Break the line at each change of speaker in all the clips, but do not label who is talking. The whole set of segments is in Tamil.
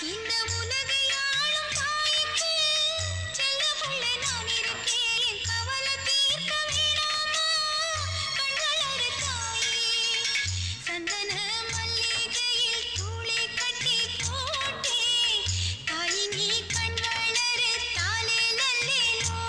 இந்த உலகை ஆளும் தாய்க்கு செல்ல புள்ள நான் இருக்கேன் என் கவலை தீர்க்க வேணாமா கண்களறு தாயே சந்தன மல்லிகையில் தூளி கட்டி போட்டே தாய் நீ கண் வளரு தாலே லல்லேலோ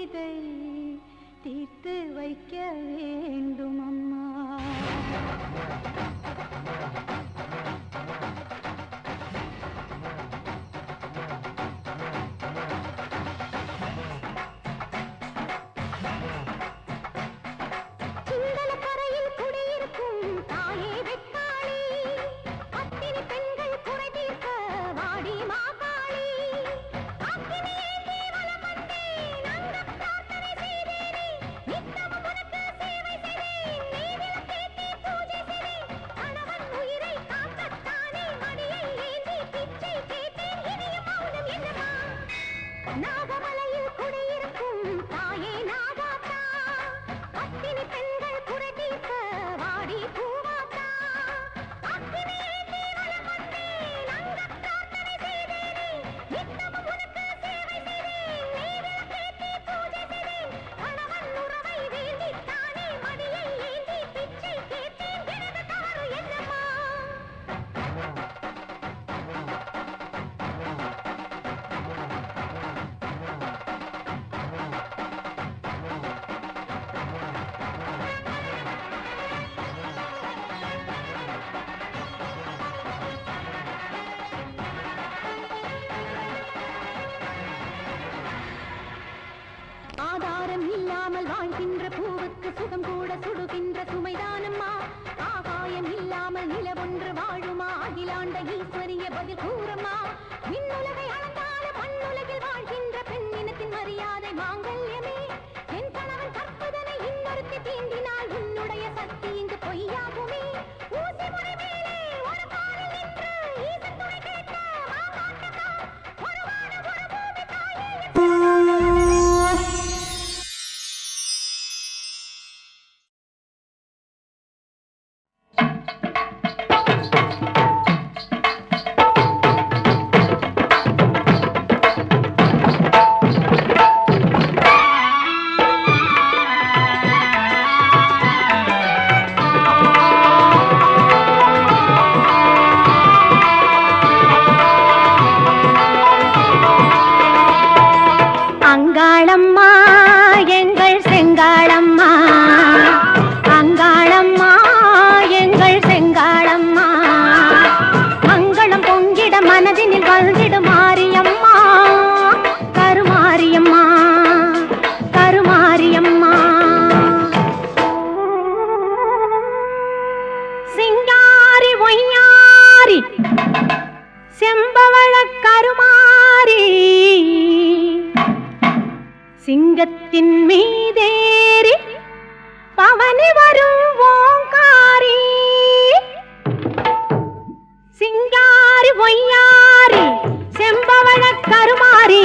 இதை தீர்த்து வைக்க வேண்டும் அம்மா. சிந்தலக்கரையில் குடியிருக்கும் தாயே வெக்காளி, பத்தினி பெண்கள் குறை தீர்க்க வாடி மாகாளி. நாகமலையில் குடியிருக்கும் தாயே நாகாத்தா, பத்தினி பெண்கள் குறை தீர்க்க வாடி பூவாத்தா. அக்கினி ஏந்தி வலம் வந்தேன், அங்கப் பிரார்த்தனை செய்தேனே, நித்தமும் உனக்கு சேவை செய்தேன், நெய் விளக்கேற்றி பூஜை செய்தேன். கணவன் உறவை வேண்டித்தானே மடியை ஏந்தி பிச்சை கேட்டேன், எனது தவறு என்னம்மா? ஆதாரம் இல்லாமல் வாழ்கின்ற பூவுக்கு சுகம் கூட சுடுகின்ற சுமைதானம்மா. ஆகாயம் இல்லாமல் நிலவொன்று வாழுமா? அகிலாண்ட ஈஸ்வரிய பதில் கூறம்மா. விண்ணுலகை அளந்தாலும் மண்ணுலகில் வாழ்கின்ற பெண்ணினத்தின் மரியாதை மாங்கல்யமே. என் கணவன் கற்பதனை இன்னொருத்தி தீண்டினால் உன்னுடைய சக்தி இங்கு பொய்யாகுமே. ஊசி முறை மேலே ஒரு பாரில் நின்று ஈசன் துணை கேட்ட மாகாட்டமா, ஒரு வானம் ஒரு பூமி தாயே. அங்காளம்மா எங்கள் செங்காளம்மா, அங்காளம்மா எங்கள் செங்காளம்மா. மங்களம் பொங்கிட மனதினில் வந்திடும் மாரியம்மா, கருமாரியம்மா, கருமாரியம்மா. சிங்காரி ஒய்யாரி செம்பவள கருமாரி, சிங்கத்தின் மீதேறி பவனி வரும் ஓங்காரி. சிங்காரி ஒய்யாரி செம்பவள கருமாரி,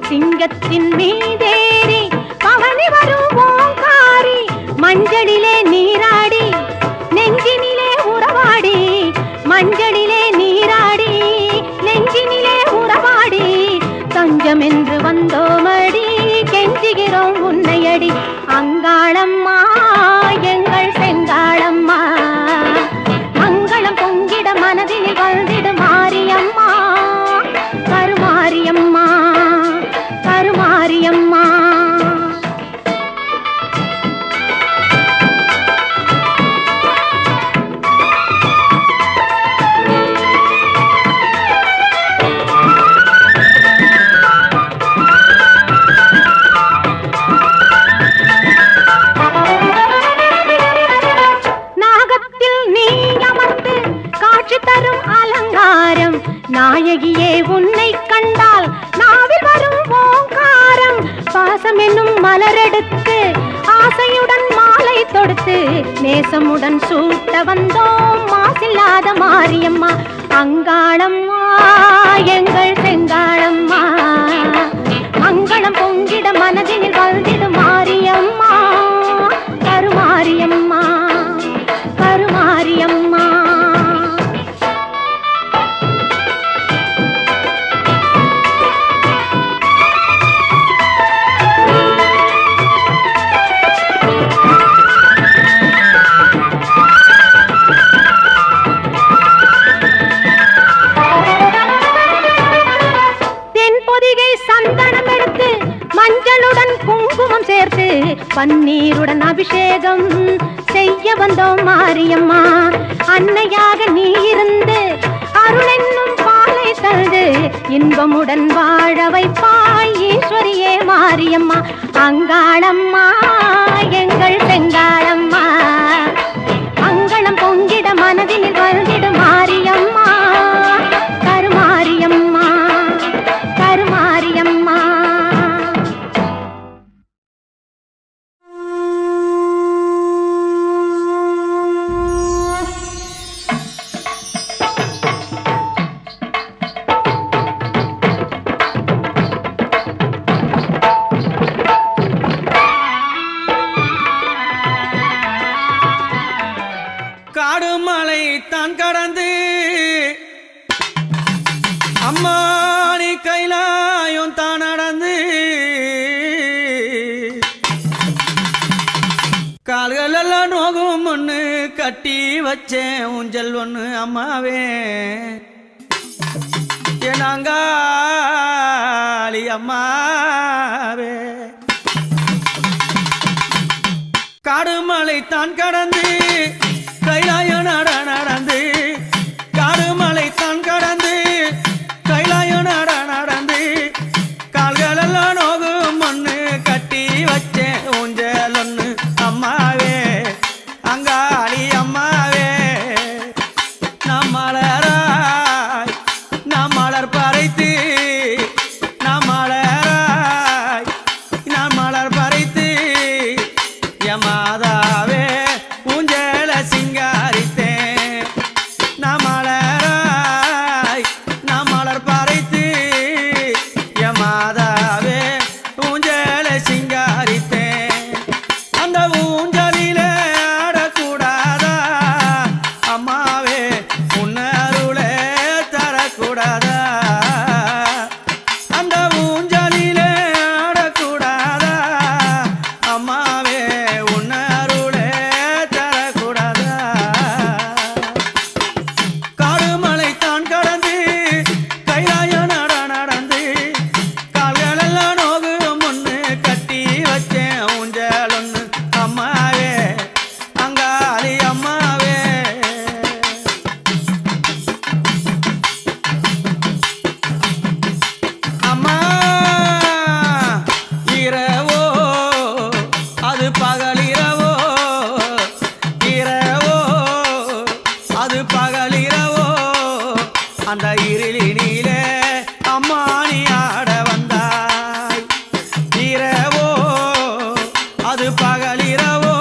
சிங்கத்தின் மீதேறி பவனி வரும் ஓங்காரி. மஞ்சளிலே நீராடி நெஞ்சினிலே உறவாடி, மஞ்சளிலே நீராடி நெஞ்சினிலே உறவாடி. தஞ்சம் என்று வந்தோமடி, கெஞ்சுகிறோம் உன்னையடி. அங்காளம்மா எங்கள் செங்காளம்மா, மங்களம் பொங்கிட மனதினில் வந்திடு மாரியம்மா, கருமாரியம்மா, கருமாரியம்மா. நாயகியே உன்னை கண்டால் நாவில் வரும் ஓங்காரம். பாசம் என்னும் மலரெடுத்து ஆசையுடன் மாலை தொடுத்து நேசமுடன் சூட்ட வந்தோம் மாசில்லாத மாரியம்மா. அங்காளம்மா எங்கள் செங்காளம்மா, மங்களம் பொங்கிட மனதினில் வந்திடு மாரியம்மா, கருமாரியம்மா, கருமாரியம்மா. சந்தனம் எடுத்து மஞ்சளுடன் பன்னீருடன் அபிஷேகம் செய்ய வந்தோம் மாரியம்மா. அன்னையாக நீ இருந்து அருள் என்னும் பாலை தந்து இன்பமுடன் வாழ வைப்பாய் ஈஸ்வரியே மாரியம்மா. அங்காளம்மா எங்கள் செங்காளம்மா, அங்கணம் பொங்கிட மனதினில் வந்திடு மாரியம்மா. கருமாரியம்மா கருமாரியம்மா.
காடுமலை தான் கடந்து அம்மானி கைலாயும் தான் நடந்து கால்கள் எல்லாம் நோகும் ஒண்ணு கட்டி வச்சேன் ஊஞ்சல் ஒண்ணு அம்மாவே என்னாங்காளி அம்மாவே. காடுமலை தான் கடந்து கைலாய நடந்து காடுமலை தான் கடந்து கைலாய நடந்து கால்கள் எல்லாம் நோகும் ஒண்ணு கட்டி வச்சேன் ஊஞ்சல் ஒண்ணு அம்மாவே அங்காளி அம்மாவே. நாம் மலர் பறைத்து நாம் மலர் பறைத்து யமாதாவே ஊஞ்சல சிங்காரித்தேன். நாம் மலர் பறைத்து யமாதாவே ஊஞ்சல சிங்காரித்தேன். அந்த ஊஞ்சலில ஆடக்கூடாதா அம்மாவே உன்னருளே தரக்கூடாதா. அந்த ஊஞ்சலில ஆடக்கூடாதா அம்மாவே உன்னருளே தரக்கூடாதா. காடுமலை தான் கடந்து கைலாய நடந்து கால்கள் எல்லாம் நோகும் ஒண்ணு கட்டி வச்சேன் ஊஞ்சல் ஒண்ணு அம்மாவே அங்காளி அம்மாவே. அம்மா இரவோ அது பகலிரவோ இரவோ அது பகலிரவோ அந்த இருளினிலே அம்மா நீ ஆட வந்தாய். இரவோ அது பகலிரவோ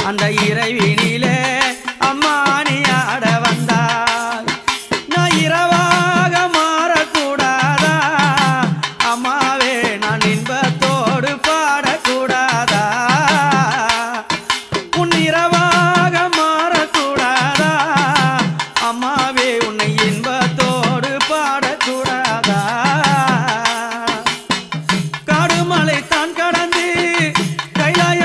அந்த இறைவினிலே அம்மா நீ ஆட வந்தாய். நான் இரவாக மாறக்கூடாதா அம்மாவே நான் இன்பத்தோடு பாடக்கூடாதா. உன் இரவாக மாறக்கூடாதா அம்மாவே உன்னை இன்பத்தோடு பாடக்கூடாதா. காடுமலை தான் கடந்து கைலாய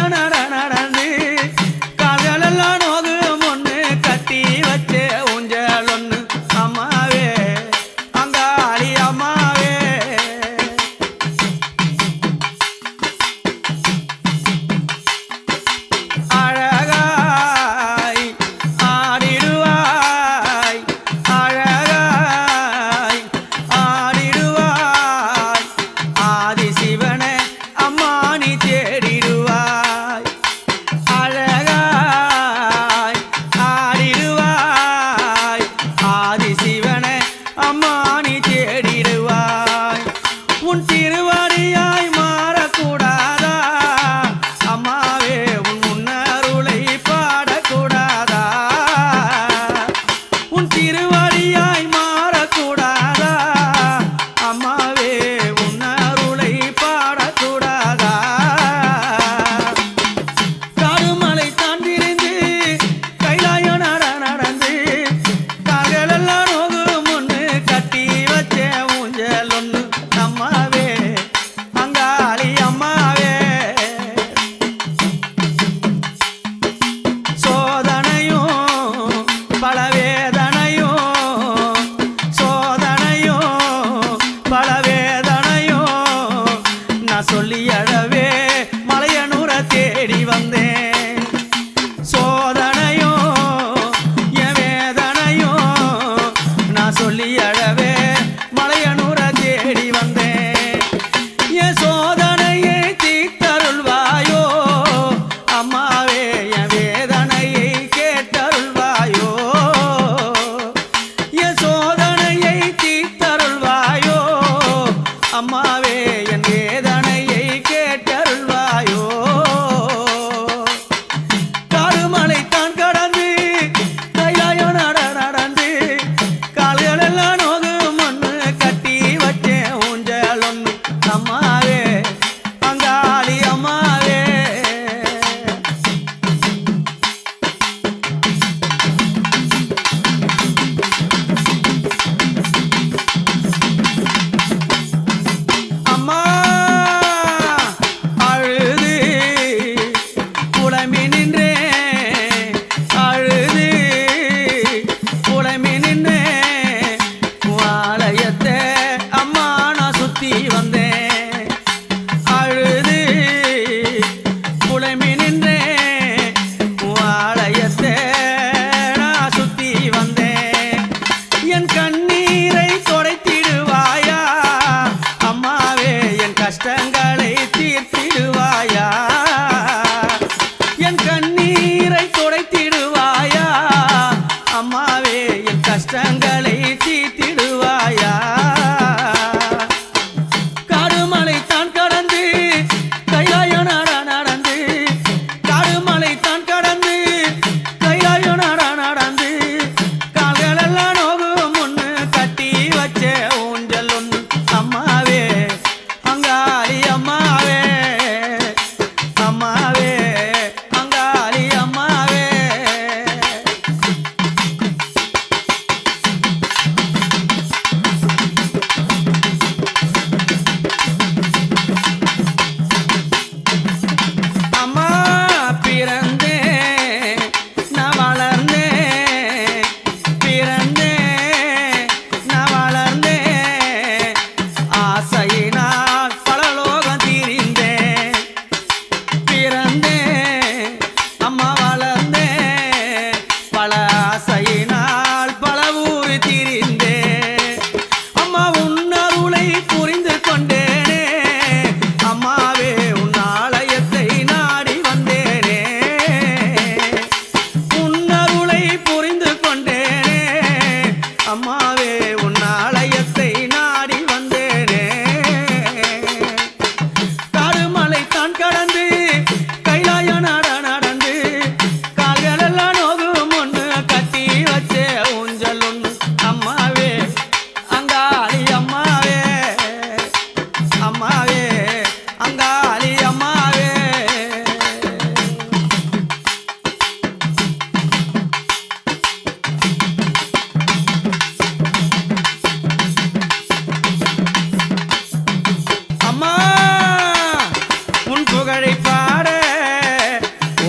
புகழை பாட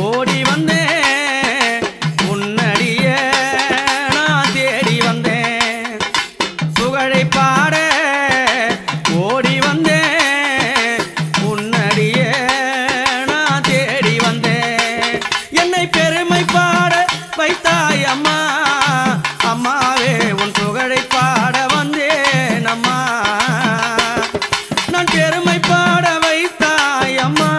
ஓடி வந்தேன் உன்னடிய நான் தேடி வந்தேன் புகழை பாட ஓடி வந்தேன் உன்னடிய நான் தேடி வந்தேன் என்னை பெருமை பாட வைத்தாய் அம்மா அம்மாவே உன் புகழை பாட வந்தேன் அம்மா நான் பெருமை பாட வைத்தாய் அம்மா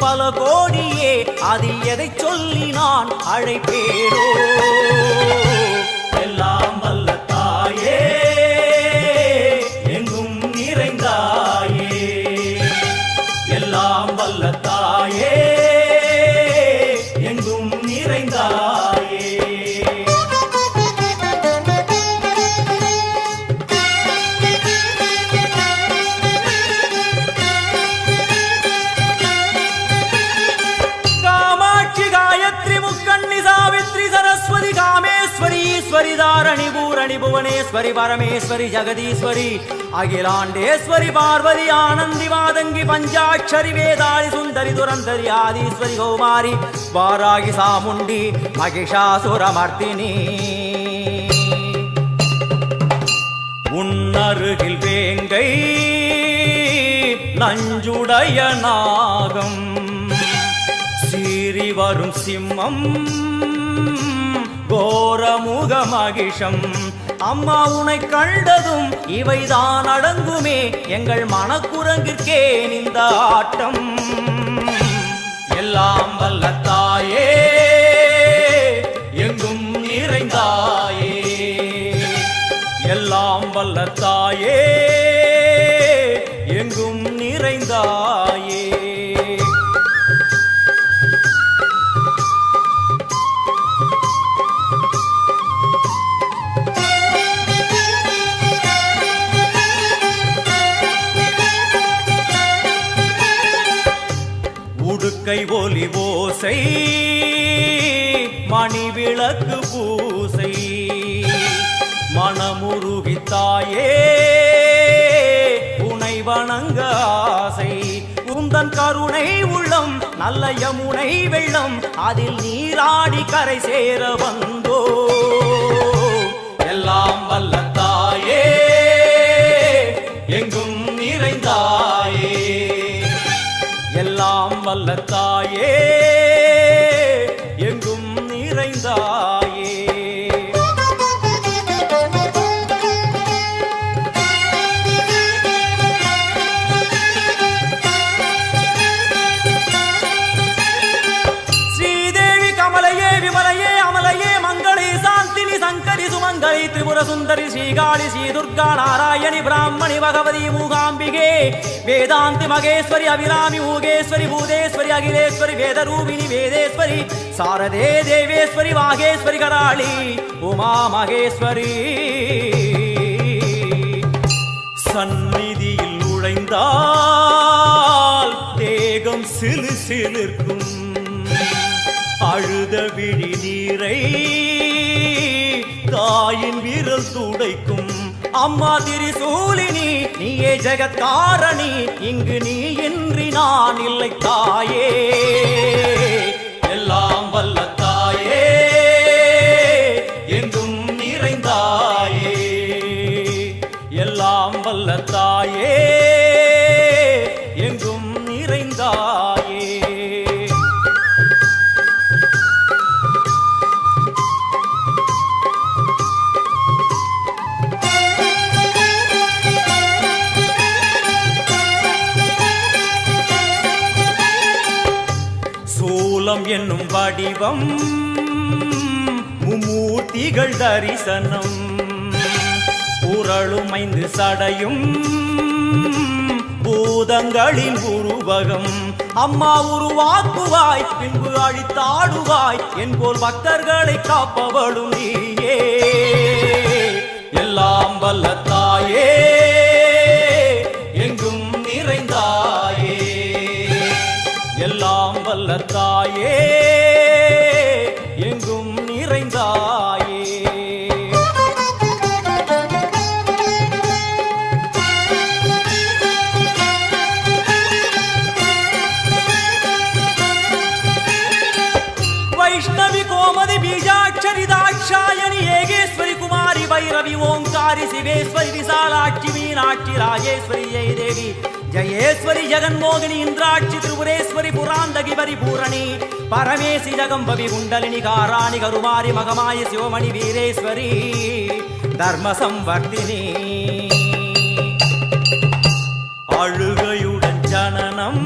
பல கோடியே அதில் எதை சொல்லி நான் அழைப்பேனோ எல்லாம் வல்ல தாயே எங்கும் நிறைந்தாயே எல்லாம் வல்ல தாயே எங்கும் நிறைந்தாயே सरस्वती कामेश्वरी ईश्वरी धारणी पूरणी भुवनेश्वरी परमेश्वरी जगदीश्वरी अखिलांडेश्वरी पार्वती आनंदी मादंगी पंचाक्षरी वेदाली सुंदरी दुरंतरी आदीश्वरी कौमारी वारागी सामुंडी महिषासुरमर्दिनी उन्नरुगिल वेंगै नंजुडय नागम சீறி வரும் சிம்மம் கோரமுக மகிஷம் அம்மா உனை கண்டதும் இவைதான் அடங்குமே எங்கள் மனக்குரங்கிற்கே இந்த ஆட்டம் எல்லாம் வல்ல தாயே எங்கும் நிறைந்தாயே எல்லாம் வல்ல தாயே எங்கும் நிறைந்தாயே கை ஒலி ஓசை மணி விளக்கு பூசை மனமுருகித்தாயே உனை வணங்க ஆசை உந்தன் கருணை உள்ளம் நல்ல யமுனை வெள்ளம் அதில் நீராடி கரை சேர வந்தோ எல்லாம் வல்ல தாயே எங்கும் நிறைந்தாயே எல்லாம் வல்ல தாயே எங்கும் நிறைந்தாயே ஸ்ரீதேவி கமலையே விமலையே அமலையே மங்களே சாந்தினி சங்கரி சுமங்கலி திரிபுர சுந்தரி ஸ்ரீகாளி ஸ்ரீ துர்கா நாராயணி பிராமணி பகவதி மூகாம்பிகே வேதாந்தி மகேஸ்வரி அபிராமி மூகேஸ்வரி பூதேஸ்வரி அகிலேஸ்வரி வேதரூபிணி வேதேஸ்வரி சாரதே தேவேஸ்வரி வாகேஸ்வரி கராளி உமா மகேஸ்வரி சந்நிதியில் நுழைந்தால் தேகம் சிலு சிலிர்க்கும் அழுத விழி நீரை தாயின் விரல் துடைக்கும் அம்மா திரிசூலினி நீயே ஜெகத்காரணி இங்கு நீ இன்றி நான் இல்லை தாயே எல்லாம் வல்ல தாயே எங்கும் நிறைந்தாயே எல்லாம் வல்ல தாயே எங்கும் நிறைந்தாயே என்னும் வடிவம் மும்மூர்த்திகள் தரிசனம் புரளும் 5 சடையும் பூதங்களின் உருவகம் அம்மா உருவாக்குவாய் பின்பு அழித்தாடுவாய் என்போல் பக்தர்களை காப்பவளும் நீயே எல்லாம் வல்ல தாயே எங்கும் நிறைந்தாயே எல்லாம் வல்ல தாயே எங்கும் நிறைந்தாயே வைஷ்ணவி கோமதி பீஜாட்சரி தாட்சாயணி ஏகேஸ்வரி குமாரி भैरवी ओंकारी शिवेश्वरी विशालाक्षी मीनाक्षी राजेश्वरी जय देवी जयेश्वरी जगन्मोहिनी इंद्राक्षी त्रिपुरेश्वरी पुरांदगी परिपूरणी परमेशी जगंबवी कुंडलिनी काराणि करुमारी मगमाय शिवमणि वीरेश्वरी धर्म संवर्धिनी அழுகையுடன் ஜனனம்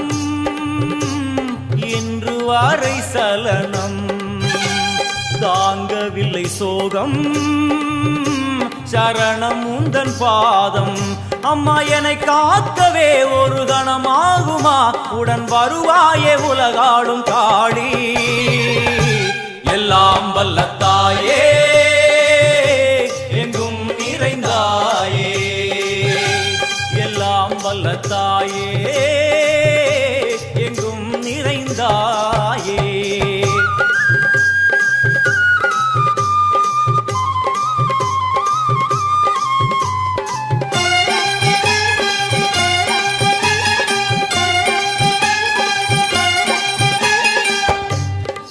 அதுவரை சலனம் தாங்கவில்லை சோகம் சரணம் உந்தன் பாதம் அம்மா என்னை காக்கவே ஒரு கணமாகுமா உடன் வருவாயே உலகாடும் காளி எல்லாம் வல்ல தாயே எங்கும் நிறைந்தாயே எல்லாம் வல்ல தாயே எங்கும் நிறைந்தாயே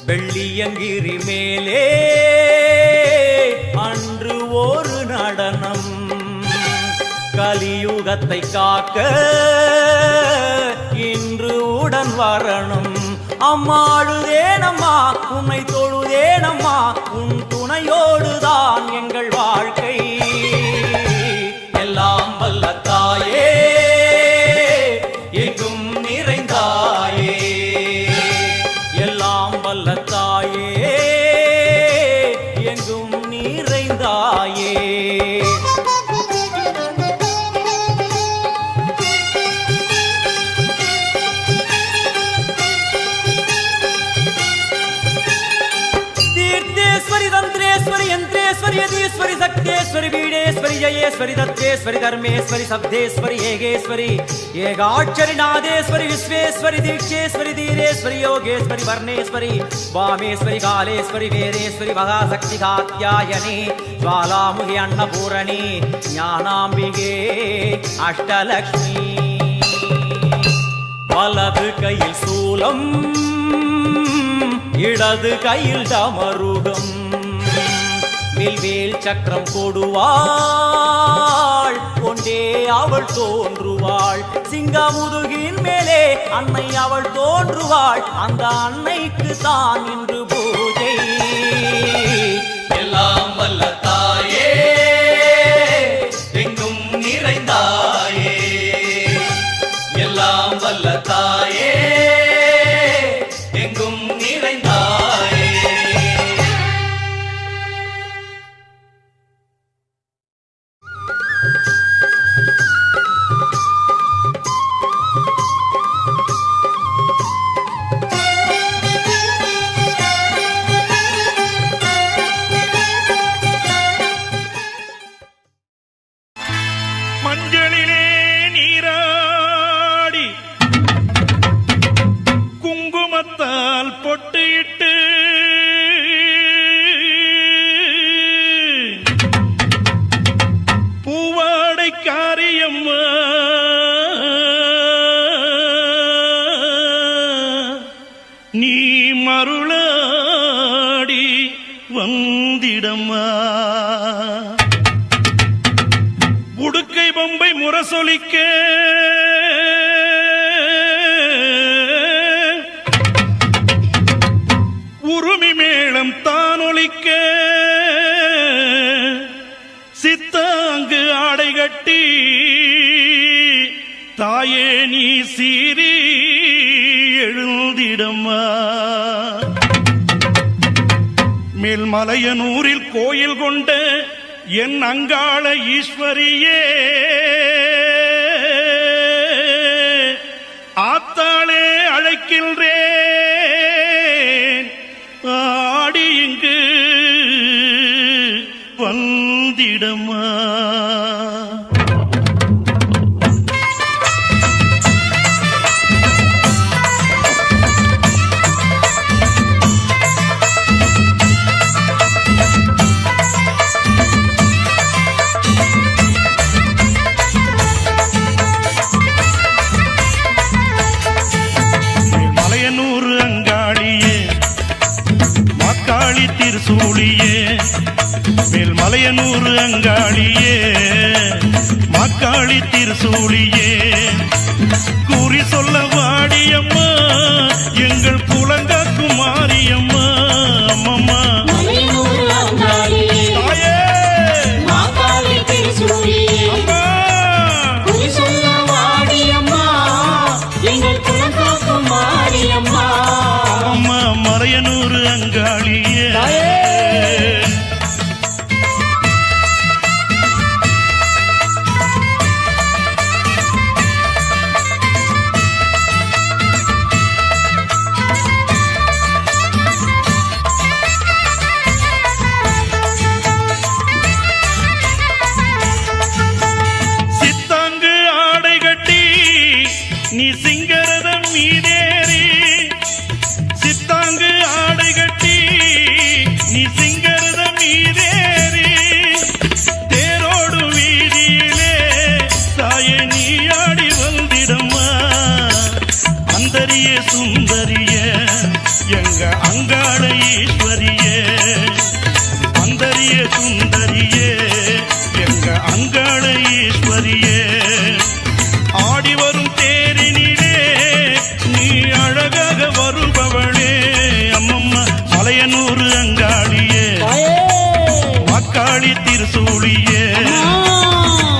வெள்ளியங்கிரி மேலே அன்று ஒரு நடனம் கலியுகத்தை காக்க இன்று உடன் வரணும் அம்மாடுதேனம்மா உன்னை தொழுதேனம்மா உன் துணையோடுதான் எங்கள் வாழ்க்கை எல்லாம் வல்ல தாயே எங்கும் நிறைந்தாயே எல்லாம் வல்ல தாயே எங்கும் நிறைந்தாயே तीर्थेश्वरी तंत्रेश्वरी यंत्रेश्वरी यदीश्वरी शक्तेश्वरी बीडेश्वरी जयेश्वरी दत्तेश्वरी धर्मेश्वरी शब्देश्वरी येगेश्वरी येगाक्षरी नादेश्वरी विश्वेश्वरी दीक्षेश्वरी धीरेश्वरी योगेश्वरी वर्णेश्वरी वामेश्वरी कालेश्वरी वेदेश्वरी महाशक्ति कात्यायनी ज्वालामुखी अन्नपूरणी ज्ञानाम्बिके अष्टलक्ष्मी वलது கையில் சூலம் இடது கையில் டமருகம் வில்வேல் சக்கரம் கொடுவாள் கொண்டே அவள் தோன்றுவாள் சிங்கமுதுகின் மேலே அன்னை அவள் தோன்றுவாள் அந்த அன்னைக்கு தான் இன்று பூஜை எல்லாம் வல்ல தாயே எங்கும் நிறைந்தாயே எல்லாம் வல்ல தாயே எங்கும் நிறைந்தாயே
மஞ்சளிலே நீராடி குங்குமத்தால் பொட்டிட்டு பூவாடை காரியம்மா நீ மருளாடி வந்திடம்மா உடுக்கை பொம்பை முரசொலிக்க உருமி மேளம் தானொலிக்க சித்தாங்கு ஆடை கட்டி தாயே நீ சீறி எழுந்திடம்மா மேல்மலையனூரில் கோயில் கொண்ட என் அங்காள ஈஸ்வரியே ஆத்தாளே அழைக்கின்றேன் ஆடி இங்கு வந்திடம்மா திருசூழியே மேல்மலையனூர் அங்காளியே மாக்காளி திருசூழியே கூறி சொல்ல வாடியம்மா எங்கள் குலங்காக்கும் மாரியம்மா அம்மம்மா தாயே மாக்காளி திருசூழியே கூறி சொல்ல வாடியம்மா எங்கள் குலங்காக்கும் மாரியம்மா அம்மா அங்காளியே சித்தாங்கு ஆடை கட்டி நீ சிங்கரதம் மீதேறி சித்தாங்கு ஆடை கட்டி நீ சிங்கரதம் மீதேறி தேரோடு வீதியிலே தாயே நீ ஆடி வந்திடம்மா அந்தரிய சுந்தரிய எங்க அங்காள ஈஸ்வரியே அந்தரிய சுந்தரியே எங்க அங்காள ஈஸ்வரியே ஆடி வரும் தேரினிலே நீ அழகாக வருபவளே அம்மம்மா மலையனூர் அங்காளியே மக்காளி திருசூழியே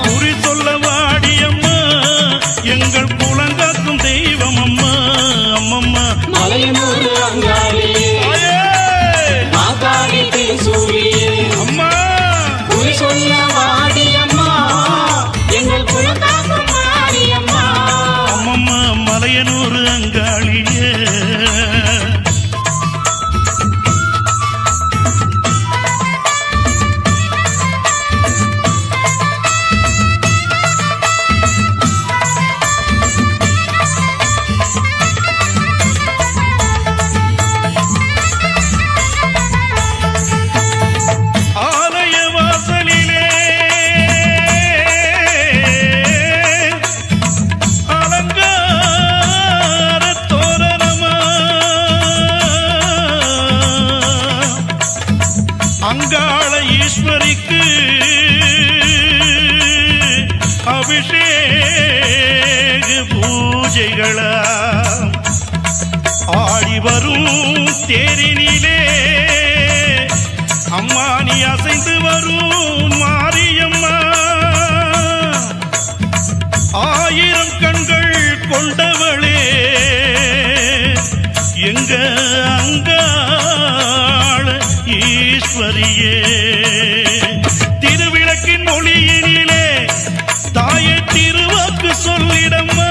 குறி சொல்ல வாடியம்மா எங்கள் குலங்காக்கும் தெய்வம் அம்மா அம்மம்மா
மலையனூர் அங்காளியே மாகாளி திருசூழியே
அம்மா
குறி சொல்ல வாடியம்மா எங்கள் குலகாக்கும் மாரியம்மா
அம்மம்மா மலையனூர் அங்காளியே ஆலய வாசலிலே அலங்கார தோரணமா அங்காள ஈஸ்வரிக்கு அபிஷேக பூஜைகளா ஆடி வரும் தேரினிலே அம்மா நீ அசைந்து வரும் மாரியம்மா ஆயிரம் கண்கள் கொண்டவளே எங்க அங்காள ஈஸ்வரியே திருவிளக்கின் ஒளியினிலே தாயே திருவாக்கு சொல்லிடம்மா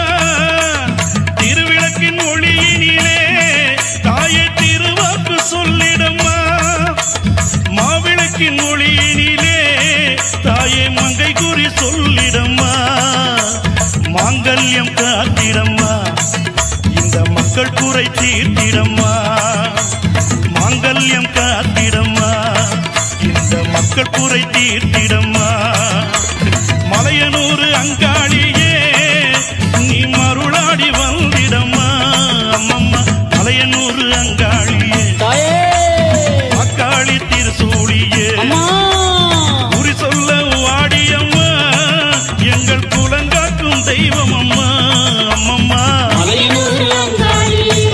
திருவிளக்கின் ஒளியினிலே தாயே திருவாக்கு சொல்லிடம்மா மாவிளக்கின் ஒளியினிலே தாயே மங்கை குறி சொல்லிடம்மா மாங்கல்யம் காத்திடம்மா இந்த மக்கள் குறை தீர்த்திடம்மா மாங்கல்யம் காத்திடம்மா இந்த மக்கள் குறை தீர்த்திடம்மா மலையனூர் அங்காளியே நீ மருளாடி வந்திடம்மா அம்மம்மா மலையனூர் அங்காளியே மக்காளி திருசூழியே குறி சொல்ல வாடியம்மா எங்கள் குலங்காக்கும் தெய்வம் அம்மா அம்மம்மா
மலையனூர் அங்காளியே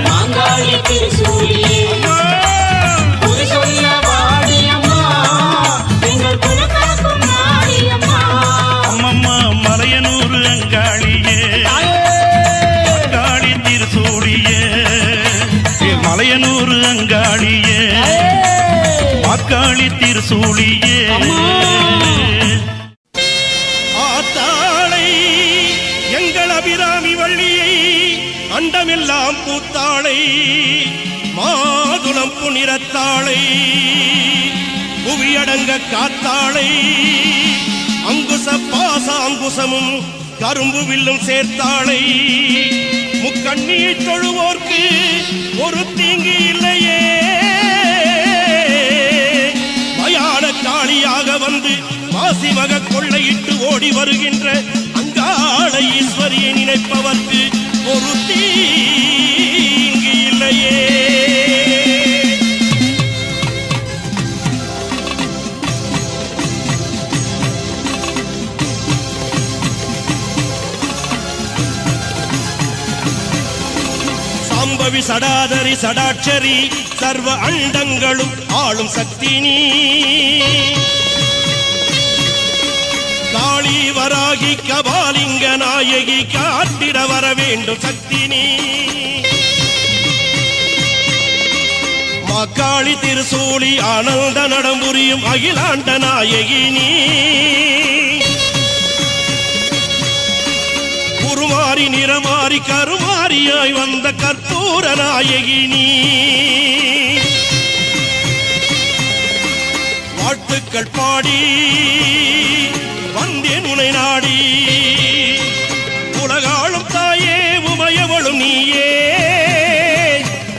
மாகாளி திருசூழியே குறி சொல்ல வாடியம்மா எங்கள் குலகாக்கும் மாரியம்மா
அம்மம்மா மலையனூர் அங்காளியே மக்காளி திருசூழியே மலையனூர் அங்காளியே மக்காளி திருசூழியே ஆத்தாளை எங்கள் அபிராமி வள்ளியை அண்டமெல்லாம் பூத்தாளை மாதுளம் புனிரத்தாளை புவியடங்க காத்தாளை அங்குச பாச அங்குசமும் கரும்பு வில்லும் சேர்த்தாளை முக்கண்ணியை தொழுவோர்க்கு ஒரு தீங்கு இல்லையே மயான காளியாக வந்து மாசி வக கொள்ளையிட்டு ஓடி வருகின்ற அங்காள ஈஸ்வரியை நினைப்பவர்க்கு ஒரு தீங்கு இல்லையே சாம்பவி சடாதரி சடாட்சரி சர்வ அண்டங்களும் ஆளும் சக்தி நீ காளி வராகி கபாலிங்க நாயகி காட்டிட வர வேண்டும் சக்தி நீ மாக்காளி திருசூலி ஆனந்த நடம்புரியும் அகிலாண்ட நாயகி நீ உருமாறி நிறமாறி கருமாறியாய் வந்த கற்பூர நாயகி நீ வாழ்த்துக்கள் பாடி வந்தேன் உனை நாடி உலகாளும் தாயே உமையவளும் நீயே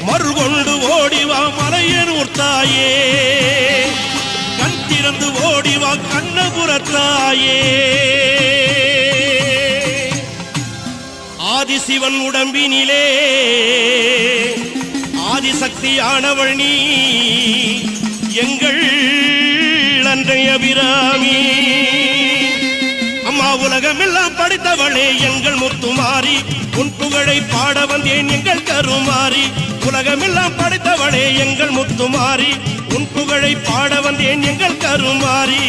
மறுகொண்டு ஓடிவா மலையனூர் தாயே கண் திறந்து ஓடிவா கண்ணபுரத்தாயே ஆதிசிவன் உடம்பினிலே ஆதிசக்தியானவள் நீ எங்கள் அன்றைய அபிராமி அம்மா உலகமெல்லாம் படைத்தவளே எங்கள் முத்துமாரி உன் புகழை பாட வந்தேன் எங்கள் கருமாரி உலகமெல்லாம் படைத்தவளே எங்கள் முத்துமாரி உன் புகழை பாட வந்தேன் எங்கள் கருமாரி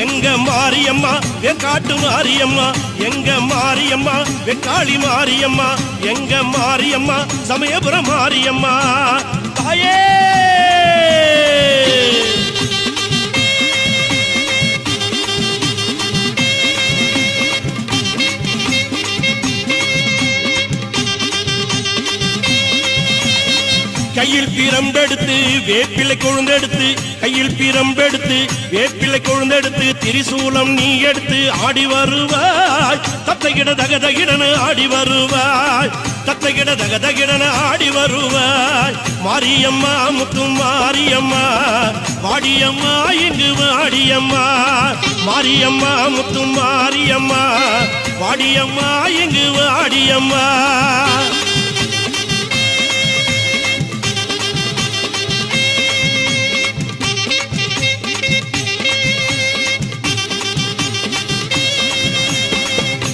எங்க மாரியம்மா வெக்காட்டு மாரியம்மா எங்க மாரியம்மா வெக்காளி மாரியம்மா எங்க மாரியம்மா சமயபுரம் மாரியம்மா தாயே கையில் பிரம்பெடுத்து வேப்பிலை கொழுந்தெடுத்து கையில் பிரம்பெடுத்து வேப்பிலை கொழுந்தெடுத்து திரிசூலம் நீ எடுத்து ஆடி வருவாய் தத்தைகிட தகதகிடன ஆடி வருவாய் தத்தைகிட தகதகிடன ஆடி வருவாய் மாரியம்மா முத்து மாரியம்மா வாடியம்மா இங்கு வாடியம்மா மாரியம்மா முத்து மாரியம்மா வாடியம்மா இங்கு வாடியம்மா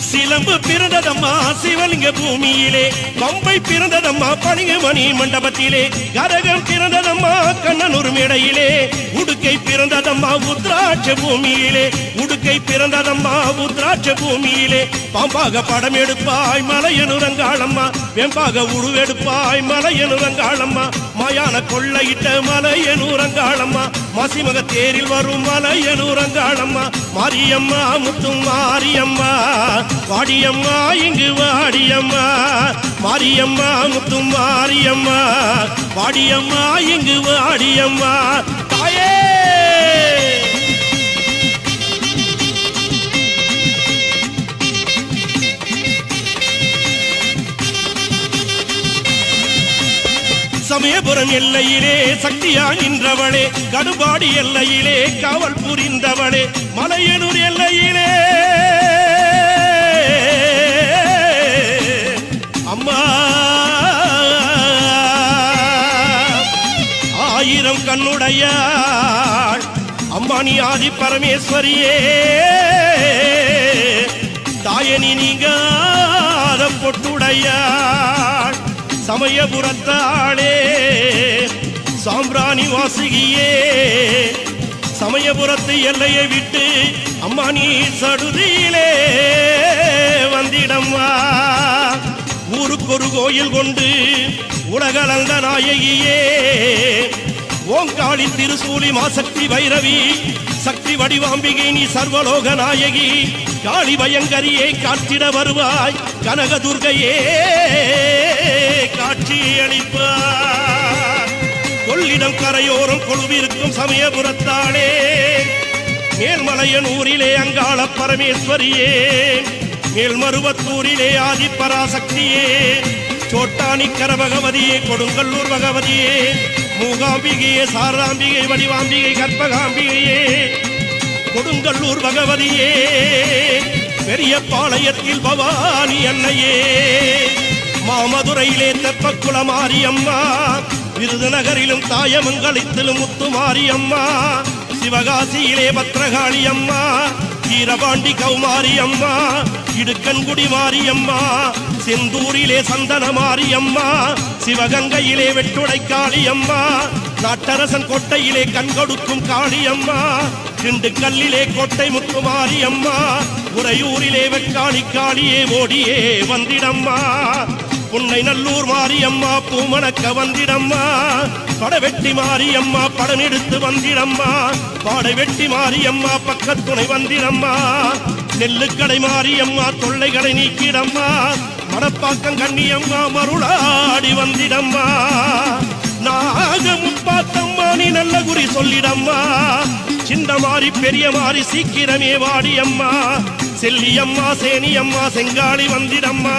சிலம்பு பிறந்ததம்மா சிவலிங்க பூமியிலே பம்பை பிறந்ததம்மா பணிகமணி மண்டபத்திலே கரகம் பிறந்ததம்மா கண்ணனூர் மேடையிலே உடுக்கை பிறந்ததம்மா உத்ராட்ச பூமியிலே உடுக்கை பிறந்ததம்மா உத்ராட்ச பூமியிலே பாம்பாக படம் எடுப்பாய் மலையனுரங்காளம்மா வெம்பாக உருவெடுப்பாய் மலையனுரங்காளம்மா மாயான கொள்ளையிட்ட மலையனுரங்காளம்மா மாசிமக தேரில் வரும் மலையனுரங்காளம்மா மாரியம்மா முத்து மாரியம்மா வாடியம்மா இங்கு வாடியம்மா மாரியம்மா முத்து மாரியம்மா வாடியம்மா இங்கு வாடியம்மா தாயே சமயபுரம் எல்லையிலே சக்தியா நின்றவளே கடுபாடி எல்லையிலே காவல் புரிந்தவளே மலையனூர் எல்லையிலே அம்மா ஆயிரம் கண்ணுடையாள் அம்மா நீ ஆதி பரமேஸ்வரியே தாயனி நீங்காத பொட்டுடையாள் சமயபுரத்தாளே சாம்பிராணி வாசிகியே சமயபுரத்து எல்லையை விட்டு அம்மா நீ சடுதியிலே வந்திடம்மா ஊருக்கொரு கோயில் கொண்டு உலகளந்த நாயகியே ஓங்காளி திருசூலி மாசக்தி பைரவி சக்தி வடிவாம்பிகை நீ சர்வலோக நாயகி காளி பயங்கரியே காட்டிட வருவாய் கனகதுர்கையே காட்சி அளிப்பார் கொள்ளிடம் கரையோரம் கொழுவிருக்கும் சமயபுரத்தாளே மேல்மலையனூரிலே அங்காள பரமேஸ்வரியே மேல்மருவத்தூரிலே ஆதிப்பராசக்தியே சோட்டானிக்கர பகவதியே கொடுங்கல்லூர் பகவதியே மூகாம்பிகையே சாராம்பிகை வடிவாம்பிகை கற்பகாம்பிகையே கொடுங்கல்லூர் பகவதியே பெரிய பாளையத்தில் பவானி அன்னையே மாமதுரையிலே தெப்பக்குள மாரியம்மா விருதுநகரிலும் தாயமங்கலத்திலும் முத்து மாரியம்மா சிவகாசியிலே பத்ரகாளி அம்மா வீரபாண்டி கௌமாரி அம்மா இடுக்கன்குடி மாரியம்மா செந்தூரிலே சந்தன மாரியம்மா சிவகங்கையிலே வெட்டுடை காளியம்மா நாட்டரசன் கோட்டையிலே கண்கொடுக்கும் காளியம்மா திண்டுக்கல்லிலே கோட்டை முத்து மாரியம்மா உறையூரிலே வெக்காளி காளியே ஓடியே வந்திடம்மா புன்னை நல்லூர் மாரியம்மா பூமணக்க வந்திடம்மா படவெட்டி மாரியம்மா படம் எடுத்து வந்திடம்மா பாடை வெட்டி மாரியம்மா பக்கத்துணை வந்திடம்மா நெல்லுக்கடை மாரியம்மா தொல்லைகளை நீக்கிடம்மா மடப்பாக்கம் கண்ணியம்மா மருளாடி வந்திடம்மா நாக முப்பாத்தம்மா நீ நல்ல குறி சொல்லிடம்மா சின்ன மாறி பெரிய மாறி சீக்கிரமே வாடியம்மா செல்லியம்மா சேனியம்மா செங்காளி வந்திடம்மா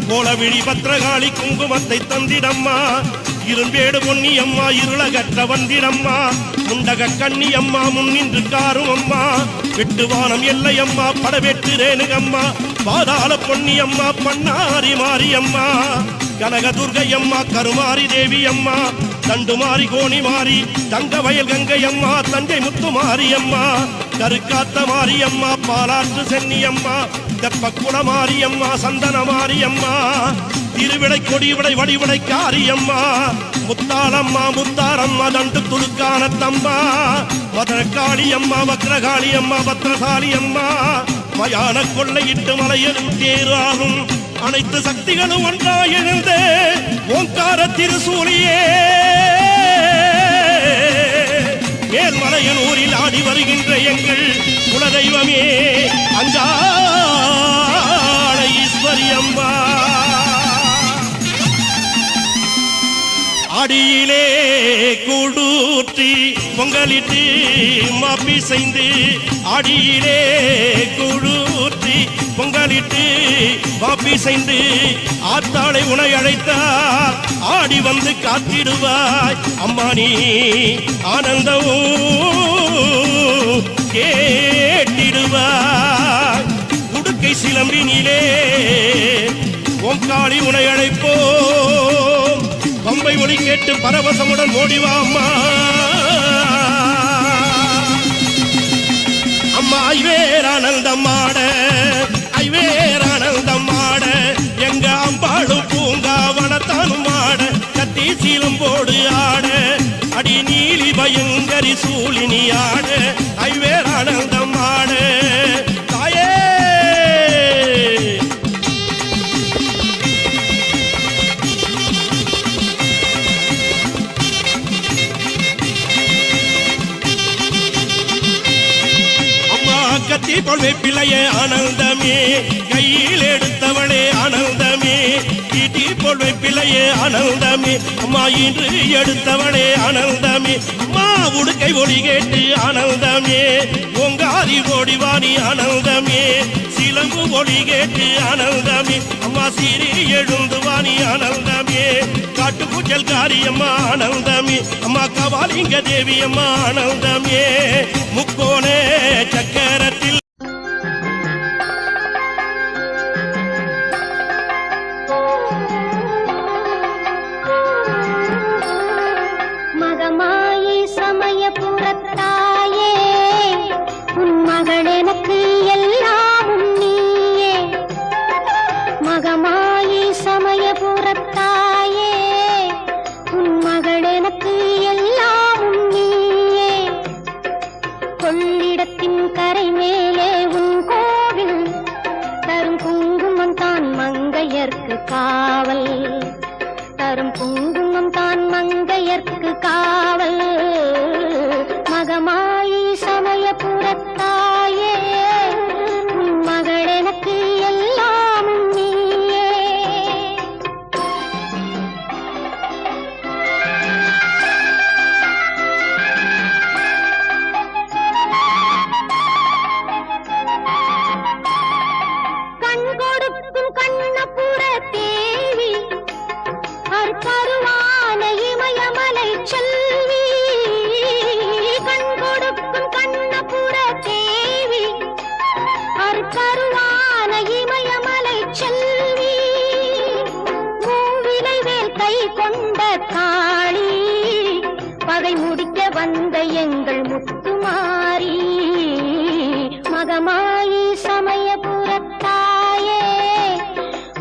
கோலவிழி பத்திரகாளி குங்குமத்தை தந்திடம்மா இரும்பேடு பொன்னியம்மா இருளகற்ற வந்திடம்மா முண்டக கண்ணியம்மா முன்னின்று காரும் அம்மா வெட்டுவானம் எல்லையம்மா படவெட்டு ரேணுகம்மா பாதாள பொன்னியம்மா பண்ணாரி மாரியம்மா கனக துர்கையம்மா கருமாரி தேவியம்மா தண்டுமாரி கோணி மாறி தங்க வயல் கங்கையம்மா தஞ்சை முத்து மாரியம்மா கருக்காத்த மாரியம்மா பாலாற்று சென்னியம்மா தெப்பக்குள மாரியம்மா சந்தன மாரியம்மா திருவிடை கொடிவிடை வடிவிடை காரியம்மா முத்தாளம்மா முத்தாரம்மா தண்டு துளுக்கான தம்மா மதுரகாளியம்மா வக்ரகாளியம்மா பத்ரசாலியம்மா மயான கொள்ளையிட்டு மலையில் தேராகும் அனைத்து சக்திகளும் ஒன்றாய் எழுந்து ஓங்கார திருசூலியே மேல்மலையனூரில் ஆடி வருகின்ற எங்கள் குலதெய்வமே அங்காள ஈஸ்வரி அம்மா அடியிலே கூடூற்றி பொங்கலிட்டு மாப்பி செய்து அடியிலே கூடூற்றி பொங்கலிட்டு மாப்பி செய்து ஆத்தாளை உனை அழைத்தார் ஆடி வந்து காத்திடுவாய் அம்மா நீ ஆனந்தம் கேட்டிடுவாய் உடுக்கை சிலம்பினிலே ஓங்காளி உனை அழைப்போம் பம்பை ஒளி கேட்டு பரவசமுடன் ஓடிவா அம்மா அம்மா ஐவேரானந்தம் ஆட ஐவேரானந்தம் ஆட எங்க அம்பாடும் பூங்காவனத்தானும் ஆட கத்தி சீலம்போடு ஆட அடி நீலி பயங்கரி சூழினி ஆட ஐவேரானந்தம் ஆட தாயே கத்தி பொழுது பிள்ளையே ஆனந்தமே கையில் எடுத்தவளே ஆனந்தமே ஈட்டி பொழுது பிள்ளையே ஆனந்தமே அம்மா இன்று எடுத்தவளே ஆனந்தமே அம்மா உடுக்கை ஒளி கேட்டு ஆனந்தமே ஓங்காரி ஓடிவாணி ஆனந்தமே சிலம்பு ஒளி கேட்டு ஆனந்தமே அம்மா சீரி எழுந்து வாணி ஆனந்தமே காட்டு பூச்சல் காரியம்மா ஆனந்தமே அம்மா கவாலிங்க தேவி அம்மா ஆனந்தமே முக்கோண சக்கரத்தில்
மகமாயி சமயபுரத்தாயே உன் மகள் எனக்கு எல்லாமும் நீயே மகமாயி சமயபுரத்தாயே உன் மகள் எனக்கு எல்லாமும் நீயே கொள்ளிடத்தின் கரை மேலே உன் கோவில் தரும் குங்குமம் தான் மங்கையர்க்கு காவல் தரும் குங்குமம் தான் மங்கையர்க்கு காவல் மகமாயி சமயபுரத்தாயே உன் மகள் எனக்கு எல்லாமும் நீயே கண் கொடுக்கும் கண்ணபுர தேவி அற்பருவான இமயமலை செல்வி கண் கொடுக்கும் கண்ணபுர தேவி அற்பருவான இமயமலை செல்வி மூவிலை வேல் கை கொண்ட காளி பகை முடிக்க வந்த எங்கள் முத்துமாரி மகமாயி சமயபுரத்தாயே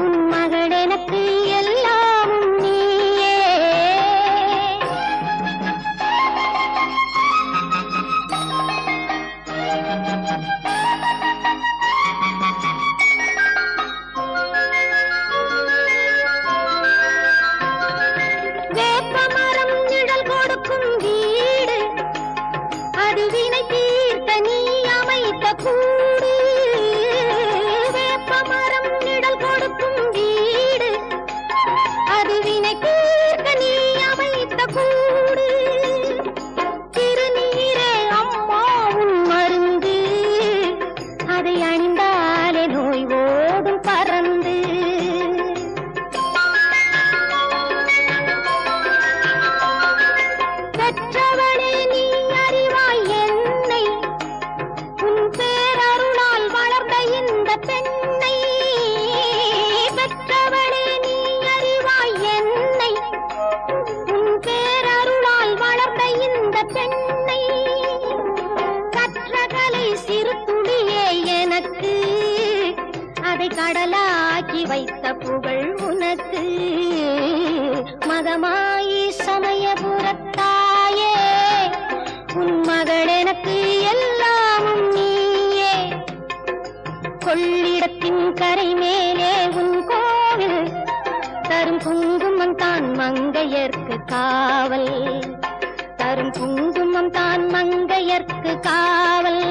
உன் மகள் எனக்கு எல்லாமும் நீயே பெண்ணை கற்றகலை சிறு துளியே எனக்கு அதை கடலாக்கி வைத்த புகழ் உனக்கு மகமாயி சமயபுரத்தாயே உன் மகள் எனக்கு எல்லாமும் நீயே கொள்ளிடத்தின் கரை மேலே உன் கோவில் தரும் குங்குமம் தான் மங்கையர்க்கு காவல் தரும் குங்குமம் தான் மங்கையர்க்கு காவல்